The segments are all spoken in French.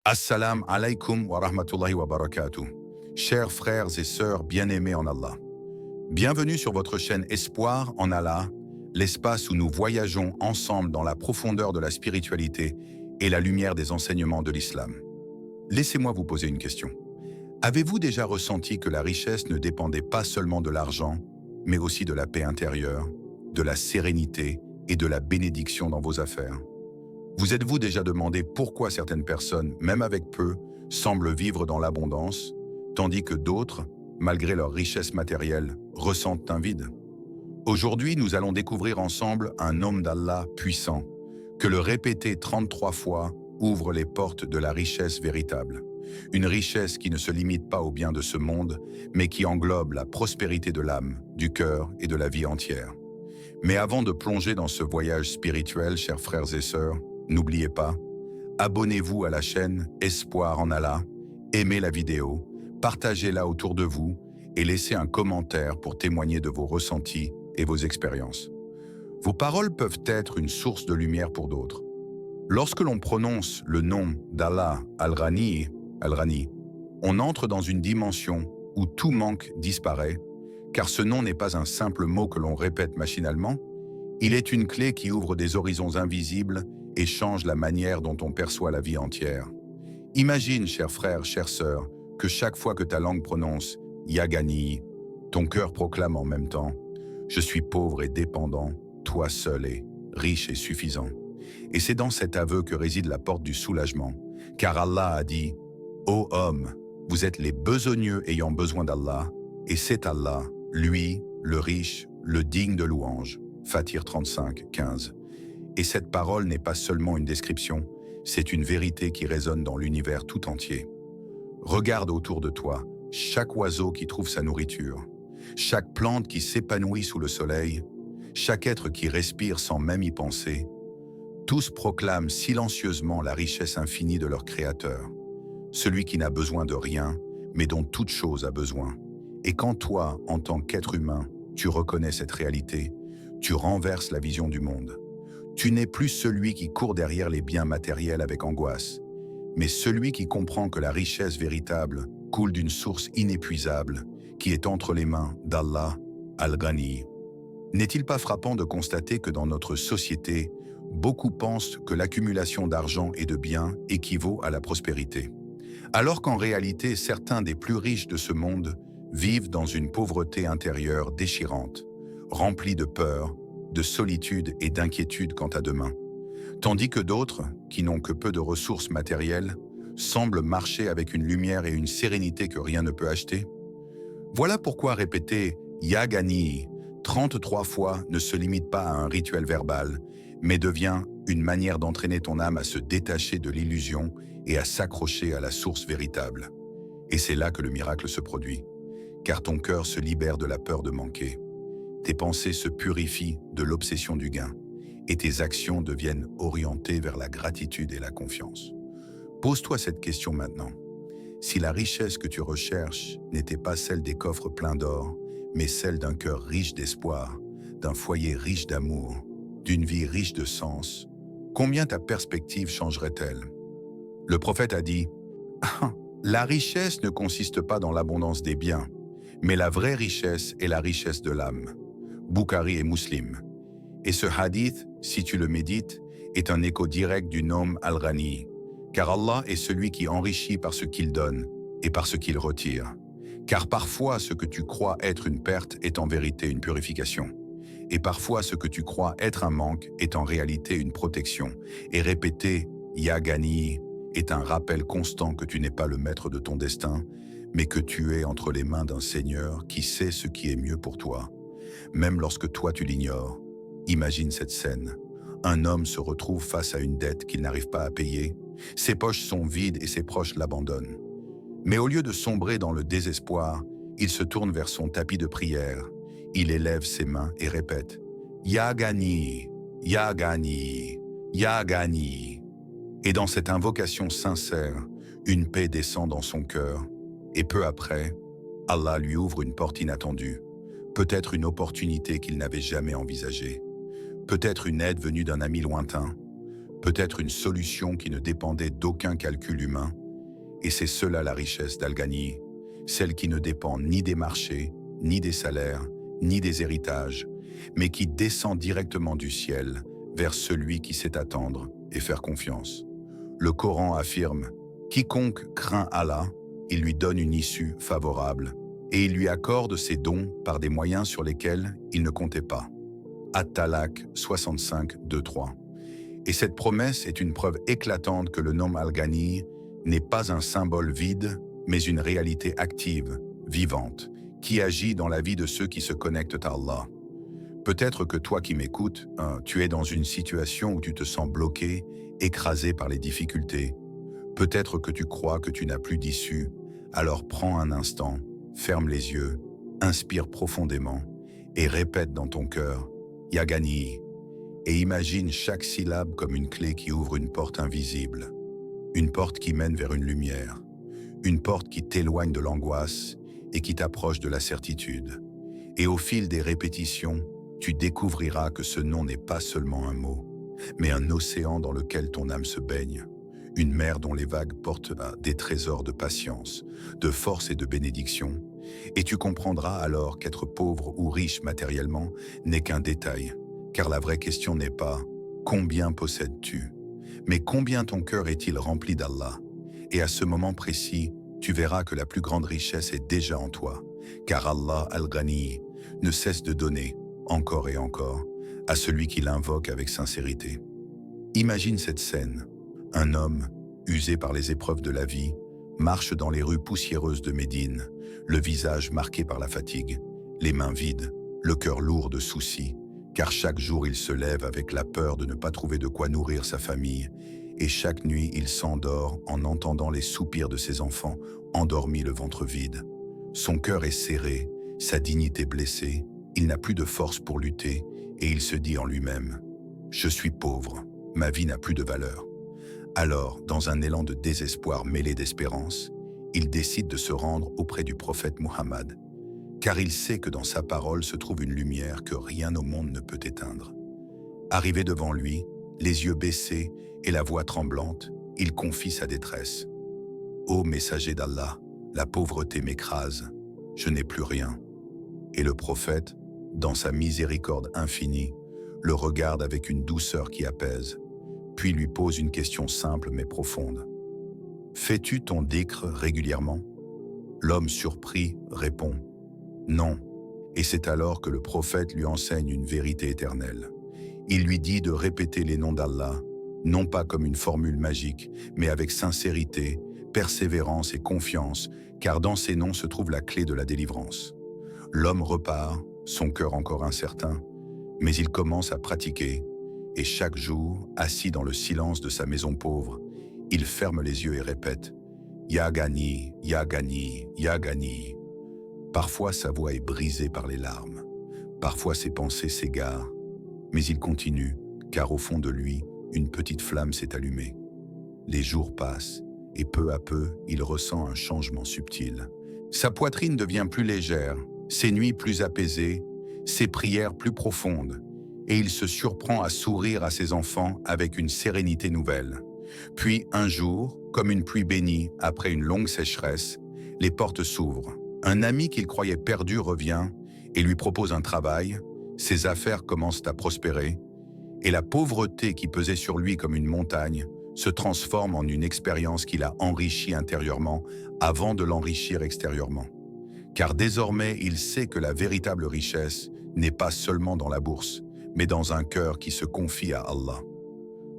Assalamu alaikum wa rahmatullahi wa barakatuh. Chers frères et sœurs bien-aimés en Allah. Bienvenue sur votre chaîne Espoir en Allah, l'espace où nous voyageons ensemble dans la profondeur de la spiritualité et la lumière des enseignements de l'islam. Laissez-moi vous poser une question. Avez-vous déjà ressenti que la richesse ne dépendait pas seulement de l'argent, mais aussi de la paix intérieure, de la sérénité et de la bénédiction dans vos affaires? Vous êtes-vous déjà demandé pourquoi certaines personnes, même avec peu, semblent vivre dans l'abondance, tandis que d'autres, malgré leur richesse matérielle, ressentent un vide? Aujourd'hui, nous allons découvrir ensemble un homme d'Allah puissant, que le répéter 33 fois ouvre les portes de la richesse véritable. Une richesse qui ne se limite pas aux biens de ce monde, mais qui englobe la prospérité de l'âme, du cœur et de la vie entière. Mais avant de plonger dans ce voyage spirituel, chers frères et sœurs, n'oubliez pas, abonnez-vous à la chaîne Espoir en Allah, aimez la vidéo, partagez-la autour de vous et laissez un commentaire pour témoigner de vos ressentis et vos expériences. Vos paroles peuvent être une source de lumière pour d'autres. Lorsque l'on prononce le nom d'Allah Al-Ghani, on entre dans une dimension où tout manque disparaît, car ce nom n'est pas un simple mot que l'on répète machinalement, il est une clé qui ouvre des horizons invisibles et change la manière dont on perçoit la vie entière. Imagine, chers frères, chères sœurs, que chaque fois que ta langue prononce « Yagani », ton cœur proclame en même temps « Je suis pauvre et dépendant, toi seul es riche et suffisant ». Et c'est dans cet aveu que réside la porte du soulagement, car Allah a dit « Ô homme, vous êtes les besogneux ayant besoin d'Allah, et c'est Allah, lui, le riche, le digne de louange ». Fatir 35, 15. Et cette parole n'est pas seulement une description, c'est une vérité qui résonne dans l'univers tout entier. Regarde autour de toi, chaque oiseau qui trouve sa nourriture, chaque plante qui s'épanouit sous le soleil, chaque être qui respire sans même y penser, tous proclament silencieusement la richesse infinie de leur Créateur, celui qui n'a besoin de rien, mais dont toute chose a besoin. Et quand toi, en tant qu'être humain, tu reconnais cette réalité, tu renverses la vision du monde. Tu n'es plus celui qui court derrière les biens matériels avec angoisse, mais celui qui comprend que la richesse véritable coule d'une source inépuisable qui est entre les mains d'Allah Al-Ghani. N'est-il pas frappant de constater que dans notre société, beaucoup pensent que l'accumulation d'argent et de biens équivaut à la prospérité, alors qu'en réalité, certains des plus riches de ce monde vivent dans une pauvreté intérieure déchirante, remplie de peur, de solitude et d'inquiétude quant à demain, tandis que d'autres, qui n'ont que peu de ressources matérielles, semblent marcher avec une lumière et une sérénité que rien ne peut acheter. Voilà pourquoi répéter « Yagani » 33 fois ne se limite pas à un rituel verbal, mais devient une manière d'entraîner ton âme à se détacher de l'illusion et à s'accrocher à la source véritable. Et c'est là que le miracle se produit, car ton cœur se libère de la peur de manquer. Tes pensées se purifient de l'obsession du gain et tes actions deviennent orientées vers la gratitude et la confiance. Pose-toi cette question maintenant. Si la richesse que tu recherches n'était pas celle des coffres pleins d'or, mais celle d'un cœur riche d'espoir, d'un foyer riche d'amour, d'une vie riche de sens, combien ta perspective changerait-elle? Le prophète a dit « La richesse ne consiste pas dans l'abondance des biens, mais la vraie richesse est la richesse de l'âme. » Bukhari et Muslim. Et ce hadith, si tu le médites, est un écho direct du nom Al-Ghani, car Allah est celui qui enrichit par ce qu'il donne et par ce qu'il retire. Car parfois ce que tu crois être une perte est en vérité une purification. Et parfois ce que tu crois être un manque est en réalité une protection. Et répéter « Ya Ghani » est un rappel constant que tu n'es pas le maître de ton destin, mais que tu es entre les mains d'un Seigneur qui sait ce qui est mieux pour toi. Même lorsque toi tu l'ignores, imagine cette scène. Un homme se retrouve face à une dette qu'il n'arrive pas à payer, ses poches sont vides et ses proches l'abandonnent. Mais au lieu de sombrer dans le désespoir, il se tourne vers son tapis de prière, il élève ses mains et répète « Ya Ghani, Ya Ghani, Ya Ghani ». Et dans cette invocation sincère, une paix descend dans son cœur, et peu après, Allah lui ouvre une porte inattendue. Peut-être une opportunité qu'il n'avait jamais envisagée, peut-être une aide venue d'un ami lointain, peut-être une solution qui ne dépendait d'aucun calcul humain, et c'est cela la richesse d'Al-Ghani, celle qui ne dépend ni des marchés, ni des salaires, ni des héritages, mais qui descend directement du ciel vers celui qui sait attendre et faire confiance. Le Coran affirme « Quiconque craint Allah, il lui donne une issue favorable, et il lui accorde ses dons par des moyens sur lesquels il ne comptait pas. » At-Talaq 65, 2-3. Et cette promesse est une preuve éclatante que le nom Al-Ghani n'est pas un symbole vide, mais une réalité active, vivante, qui agit dans la vie de ceux qui se connectent à Allah. Peut-être que toi qui m'écoutes, tu es dans une situation où tu te sens bloqué, écrasé par les difficultés. Peut-être que tu crois que tu n'as plus d'issue, alors prends un instant, ferme les yeux, inspire profondément et répète dans ton cœur « Ya Ghani » et imagine chaque syllabe comme une clé qui ouvre une porte invisible, une porte qui mène vers une lumière, une porte qui t'éloigne de l'angoisse et qui t'approche de la certitude. Et au fil des répétitions, tu découvriras que ce nom n'est pas seulement un mot, mais un océan dans lequel ton âme se baigne, une mer dont les vagues portent des trésors de patience, de force et de bénédiction, et tu comprendras alors qu'être pauvre ou riche matériellement n'est qu'un détail, car la vraie question n'est pas « combien possèdes-tu ?», mais « combien ton cœur est-il rempli d'Allah ?» Et à ce moment précis, tu verras que la plus grande richesse est déjà en toi, car Allah Al-Ghani ne cesse de donner, encore et encore, à celui qui l'invoque avec sincérité. Imagine cette scène. Un homme, usé par les épreuves de la vie, marche dans les rues poussiéreuses de Médine, le visage marqué par la fatigue, les mains vides, le cœur lourd de soucis, car chaque jour il se lève avec la peur de ne pas trouver de quoi nourrir sa famille, et chaque nuit il s'endort en entendant les soupirs de ses enfants, endormis le ventre vide. Son cœur est serré, sa dignité blessée, il n'a plus de force pour lutter, et il se dit en lui-même « Je suis pauvre, ma vie n'a plus de valeur ». Alors, dans un élan de désespoir mêlé d'espérance, il décide de se rendre auprès du prophète Muhammad, car il sait que dans sa parole se trouve une lumière que rien au monde ne peut éteindre. Arrivé devant lui, les yeux baissés et la voix tremblante, il confie sa détresse. « Ô messager d'Allah, la pauvreté m'écrase, je n'ai plus rien. » Et le prophète, dans sa miséricorde infinie, le regarde avec une douceur qui apaise, puis lui pose une question simple mais profonde. « Fais-tu ton dhikr régulièrement ?» L'homme surpris répond « Non ». Et c'est alors que le prophète lui enseigne une vérité éternelle. Il lui dit de répéter les noms d'Allah, non pas comme une formule magique, mais avec sincérité, persévérance et confiance, car dans ces noms se trouve la clé de la délivrance. L'homme repart, son cœur encore incertain, mais il commence à pratiquer, et chaque jour, assis dans le silence de sa maison pauvre, il ferme les yeux et répète « Ya Ghani, Ya Ghani, Ya Ghani ». Parfois sa voix est brisée par les larmes, parfois ses pensées s'égarent, mais il continue, car au fond de lui, une petite flamme s'est allumée. Les jours passent, et peu à peu, il ressent un changement subtil. Sa poitrine devient plus légère, ses nuits plus apaisées, ses prières plus profondes, et il se surprend à sourire à ses enfants avec une sérénité nouvelle. Puis un jour, comme une pluie bénie après une longue sécheresse, les portes s'ouvrent. Un ami qu'il croyait perdu revient et lui propose un travail, ses affaires commencent à prospérer, et la pauvreté qui pesait sur lui comme une montagne se transforme en une expérience qui l'a enrichi intérieurement avant de l'enrichir extérieurement. Car désormais, il sait que la véritable richesse n'est pas seulement dans la bourse, mais dans un cœur qui se confie à Allah.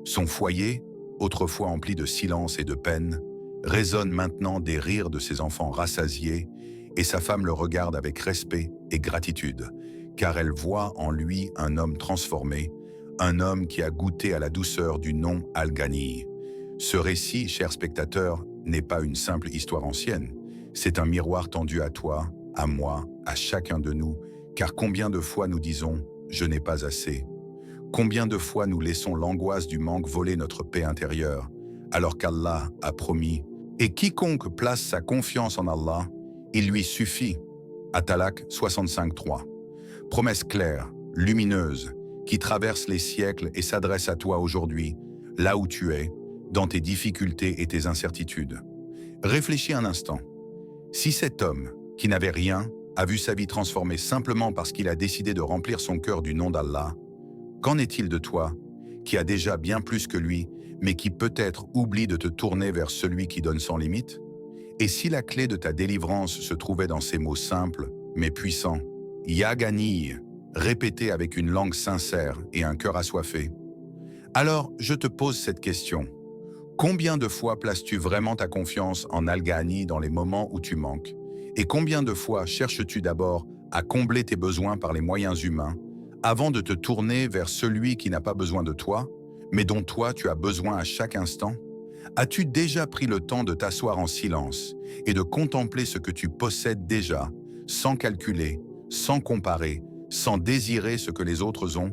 Son foyer, autrefois empli de silence et de peine, résonne maintenant des rires de ses enfants rassasiés, et sa femme le regarde avec respect et gratitude, car elle voit en lui un homme transformé, un homme qui a goûté à la douceur du nom Al-Ghani. Ce récit, cher spectateur, n'est pas une simple histoire ancienne, c'est un miroir tendu à toi, à moi, à chacun de nous, car combien de fois nous disons « je n'ai pas assez ». Combien de fois nous laissons l'angoisse du manque voler notre paix intérieure, alors qu'Allah a promis « et quiconque place sa confiance en Allah, il lui suffit ». At-Talaq 65.3. Promesse claire, lumineuse, qui traverse les siècles et s'adresse à toi aujourd'hui, là où tu es, dans tes difficultés et tes incertitudes. Réfléchis un instant. Si cet homme, qui n'avait rien, a vu sa vie transformée simplement parce qu'il a décidé de remplir son cœur du nom d'Allah, qu'en est-il de toi, qui a déjà bien plus que lui, mais qui peut-être oublie de te tourner vers celui qui donne sans limite? Et si la clé de ta délivrance se trouvait dans ces mots simples, mais puissants, « Ya Ghani », répétés avec une langue sincère et un cœur assoiffé? Alors, je te pose cette question. Combien de fois places-tu vraiment ta confiance en Al-Ghani dans les moments où tu manques? Et combien de fois cherches-tu d'abord à combler tes besoins par les moyens humains, avant de te tourner vers celui qui n'a pas besoin de toi, mais dont toi tu as besoin à chaque instant? As-tu déjà pris le temps de t'asseoir en silence et de contempler ce que tu possèdes déjà, sans calculer, sans comparer, sans désirer ce que les autres ont?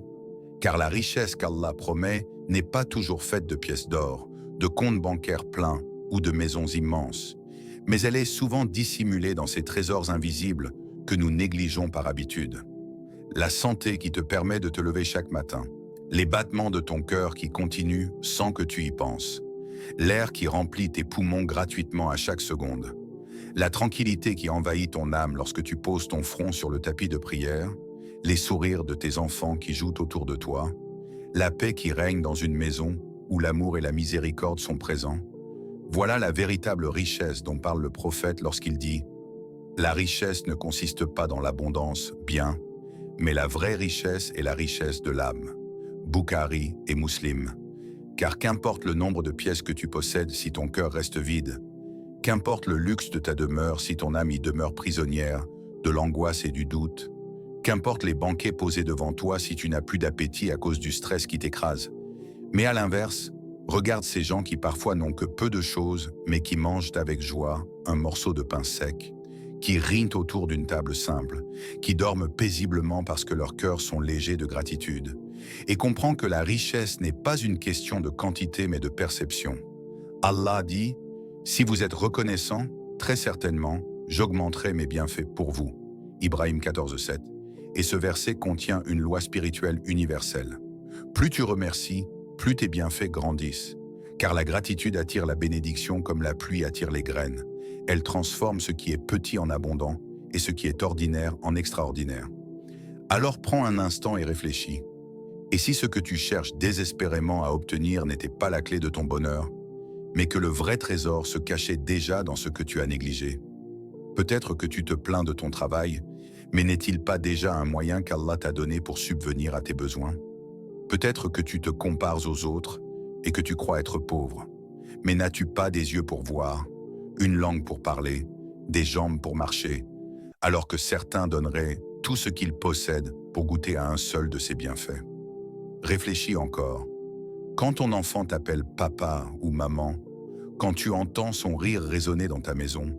Car la richesse qu'Allah promet n'est pas toujours faite de pièces d'or, de comptes bancaires pleins ou de maisons immenses, mais elle est souvent dissimulée dans ces trésors invisibles que nous négligeons par habitude. La santé qui te permet de te lever chaque matin, les battements de ton cœur qui continuent sans que tu y penses, l'air qui remplit tes poumons gratuitement à chaque seconde, la tranquillité qui envahit ton âme lorsque tu poses ton front sur le tapis de prière, les sourires de tes enfants qui jouent autour de toi, la paix qui règne dans une maison où l'amour et la miséricorde sont présents. Voilà la véritable richesse dont parle le prophète lorsqu'il dit « La richesse ne consiste pas dans l'abondance, bien, mais la vraie richesse est la richesse de l'âme. » Bukhari et Muslim. Car qu'importe le nombre de pièces que tu possèdes si ton cœur reste vide, qu'importe le luxe de ta demeure si ton âme y demeure prisonnière de l'angoisse et du doute, qu'importe les banquets posés devant toi si tu n'as plus d'appétit à cause du stress qui t'écrase. Mais à l'inverse, regarde ces gens qui parfois n'ont que peu de choses, mais qui mangent avec joie un morceau de pain sec, qui rient autour d'une table simple, qui dorment paisiblement parce que leurs cœurs sont légers de gratitude, et comprends que la richesse n'est pas une question de quantité mais de perception. Allah dit « Si vous êtes reconnaissant, très certainement, j'augmenterai mes bienfaits pour vous. » Ibrahim 14,7. Et ce verset contient une loi spirituelle universelle. Plus tu remercies, plus tes bienfaits grandissent. Car la gratitude attire la bénédiction comme la pluie attire les graines. Elle transforme ce qui est petit en abondant et ce qui est ordinaire en extraordinaire. Alors prends un instant et réfléchis. Et si ce que tu cherches désespérément à obtenir n'était pas la clé de ton bonheur, mais que le vrai trésor se cachait déjà dans ce que tu as négligé? Peut-être que tu te plains de ton travail, mais n'est-il pas déjà un moyen qu'Allah t'a donné pour subvenir à tes besoins? Peut-être que tu te compares aux autres et que tu crois être pauvre, mais n'as-tu pas des yeux pour voir, une langue pour parler, des jambes pour marcher, alors que certains donneraient tout ce qu'ils possèdent pour goûter à un seul de ces bienfaits? Réfléchis encore. Quand ton enfant t'appelle papa ou maman, quand tu entends son rire résonner dans ta maison,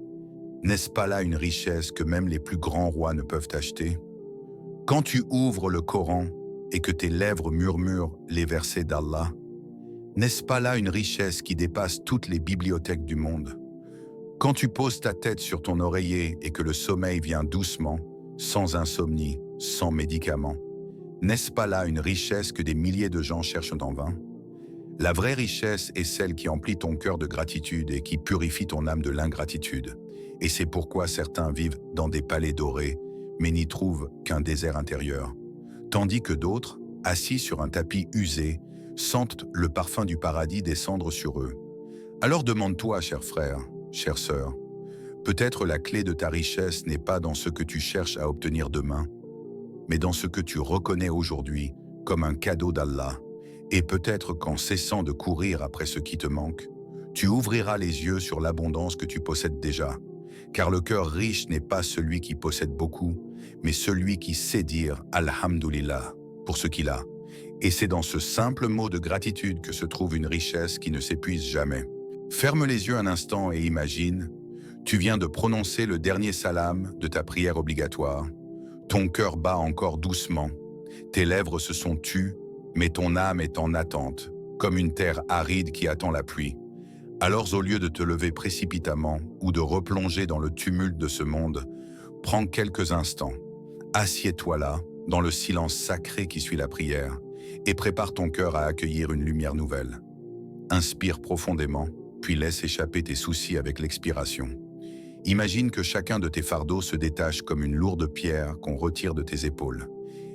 n'est-ce pas là une richesse que même les plus grands rois ne peuvent acheter? Quand tu ouvres le Coran et que tes lèvres murmurent les versets d'Allah, n'est-ce pas là une richesse qui dépasse toutes les bibliothèques du monde? Quand tu poses ta tête sur ton oreiller et que le sommeil vient doucement, sans insomnie, sans médicaments, n'est-ce pas là une richesse que des milliers de gens cherchent en vain? La vraie richesse est celle qui emplit ton cœur de gratitude et qui purifie ton âme de l'ingratitude. Et c'est pourquoi certains vivent dans des palais dorés, mais n'y trouvent qu'un désert intérieur. Tandis que d'autres, assis sur un tapis usé, sentent le parfum du paradis descendre sur eux. Alors demande-toi, cher frère, chère sœur, peut-être la clé de ta richesse n'est pas dans ce que tu cherches à obtenir demain, mais dans ce que tu reconnais aujourd'hui comme un cadeau d'Allah. Et peut-être qu'en cessant de courir après ce qui te manque, tu ouvriras les yeux sur l'abondance que tu possèdes déjà. Car le cœur riche n'est pas celui qui possède beaucoup, mais celui qui sait dire « Alhamdulillah » pour ce qu'il a. Et c'est dans ce simple mot de gratitude que se trouve une richesse qui ne s'épuise jamais. Ferme les yeux un instant et imagine, tu viens de prononcer le dernier salam de ta prière obligatoire. Ton cœur bat encore doucement, tes lèvres se sont tues, mais ton âme est en attente, comme une terre aride qui attend la pluie. Alors au lieu de te lever précipitamment ou de replonger dans le tumulte de ce monde, prends quelques instants, assieds-toi là, dans le silence sacré qui suit la prière, et prépare ton cœur à accueillir une lumière nouvelle. Inspire profondément, puis laisse échapper tes soucis avec l'expiration. Imagine que chacun de tes fardeaux se détache comme une lourde pierre qu'on retire de tes épaules.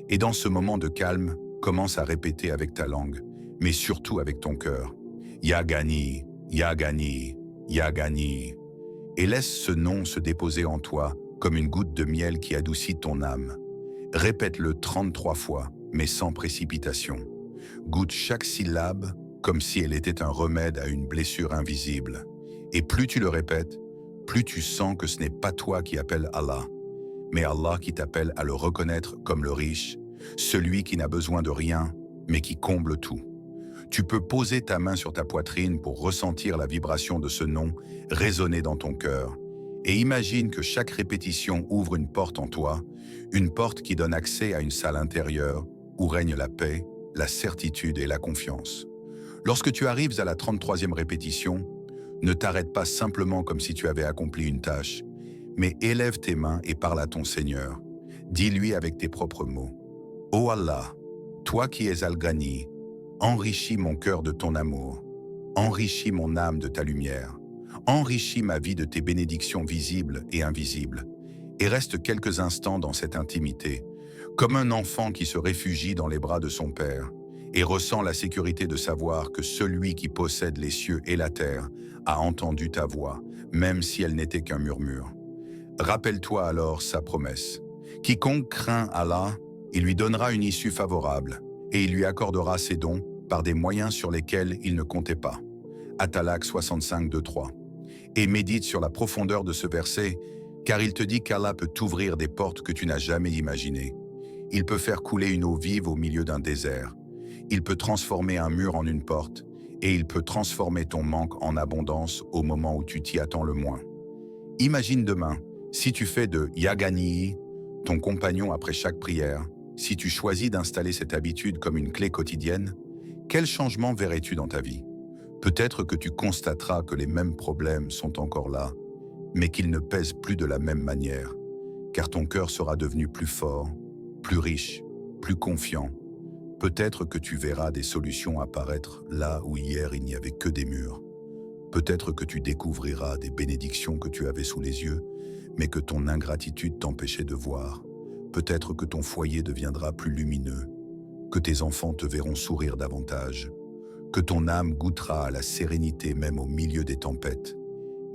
Et dans ce moment de calme, commence à répéter avec ta langue, mais surtout avec ton cœur. Ya Ghani, Ya Ghani, Ya Ghani. Et laisse ce nom se déposer en toi comme une goutte de miel qui adoucit ton âme. Répète-le 33 fois, mais sans précipitation. Goûte chaque syllabe comme si elle était un remède à une blessure invisible. Et plus tu le répètes, plus tu sens que ce n'est pas toi qui appelles Allah, mais Allah qui t'appelle à le reconnaître comme le riche, celui qui n'a besoin de rien, mais qui comble tout. Tu peux poser ta main sur ta poitrine pour ressentir la vibration de ce nom résonner dans ton cœur. Et imagine que chaque répétition ouvre une porte en toi, une porte qui donne accès à une salle intérieure où règne la paix, la certitude et la confiance. Lorsque tu arrives à la 33e répétition, ne t'arrête pas simplement comme si tu avais accompli une tâche, mais élève tes mains et parle à ton Seigneur. Dis-lui avec tes propres mots. Ô Allah, toi qui es Al-Ghani, enrichis mon cœur de ton amour, enrichis mon âme de ta lumière, enrichis ma vie de tes bénédictions visibles et invisibles, et reste quelques instants dans cette intimité, comme un enfant qui se réfugie dans les bras de son père, et ressent la sécurité de savoir que celui qui possède les cieux et la terre a entendu ta voix, même si elle n'était qu'un murmure. Rappelle-toi alors sa promesse. Quiconque craint Allah, il lui donnera une issue favorable, et il lui accordera ses dons par des moyens sur lesquels il ne comptait pas. At-Talaq 65, 2-3. Et médite sur la profondeur de ce verset, car il te dit qu'Allah peut t'ouvrir des portes que tu n'as jamais imaginées. Il peut faire couler une eau vive au milieu d'un désert. Il peut transformer un mur en une porte, et il peut transformer ton manque en abondance au moment où tu t'y attends le moins. Imagine demain, si tu fais de Ya Ghani ton compagnon après chaque prière, si tu choisis d'installer cette habitude comme une clé quotidienne, quel changement verrais-tu dans ta vie? Peut-être que tu constateras que les mêmes problèmes sont encore là, mais qu'ils ne pèsent plus de la même manière, car ton cœur sera devenu plus fort, plus riche, plus confiant. Peut-être que tu verras des solutions apparaître là où hier il n'y avait que des murs. Peut-être que tu découvriras des bénédictions que tu avais sous les yeux, mais que ton ingratitude t'empêchait de voir. Peut-être que ton foyer deviendra plus lumineux, que tes enfants te verront sourire davantage, que ton âme goûtera à la sérénité même au milieu des tempêtes.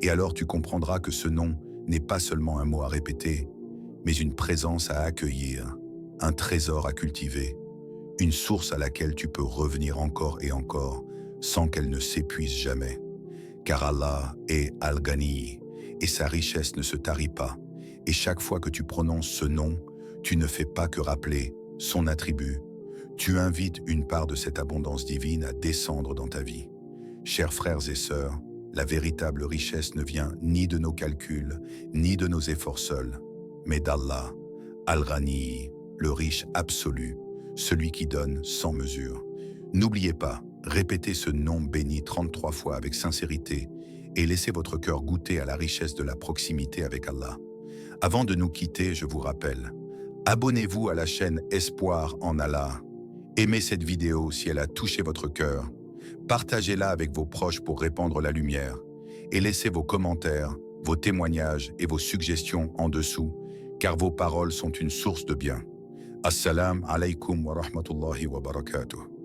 Et alors tu comprendras que ce nom n'est pas seulement un mot à répéter, mais une présence à accueillir, un trésor à cultiver, une source à laquelle tu peux revenir encore et encore sans qu'elle ne s'épuise jamais. Car Allah est Al-Ghani et sa richesse ne se tarit pas. Et chaque fois que tu prononces ce nom, tu ne fais pas que rappeler son attribut. Tu invites une part de cette abondance divine à descendre dans ta vie. Chers frères et sœurs, la véritable richesse ne vient ni de nos calculs, ni de nos efforts seuls, mais d'Allah, Al-Ghani, le riche absolu, celui qui donne sans mesure. N'oubliez pas, répétez ce nom béni 33 fois avec sincérité et laissez votre cœur goûter à la richesse de la proximité avec Allah. Avant de nous quitter, je vous rappelle, abonnez-vous à la chaîne Espoir en Allah. Aimez cette vidéo si elle a touché votre cœur. Partagez-la avec vos proches pour répandre la lumière. Et laissez vos commentaires, vos témoignages et vos suggestions en dessous, car vos paroles sont une source de bien. Assalamu alaikum wa rahmatullahi wa barakatuh.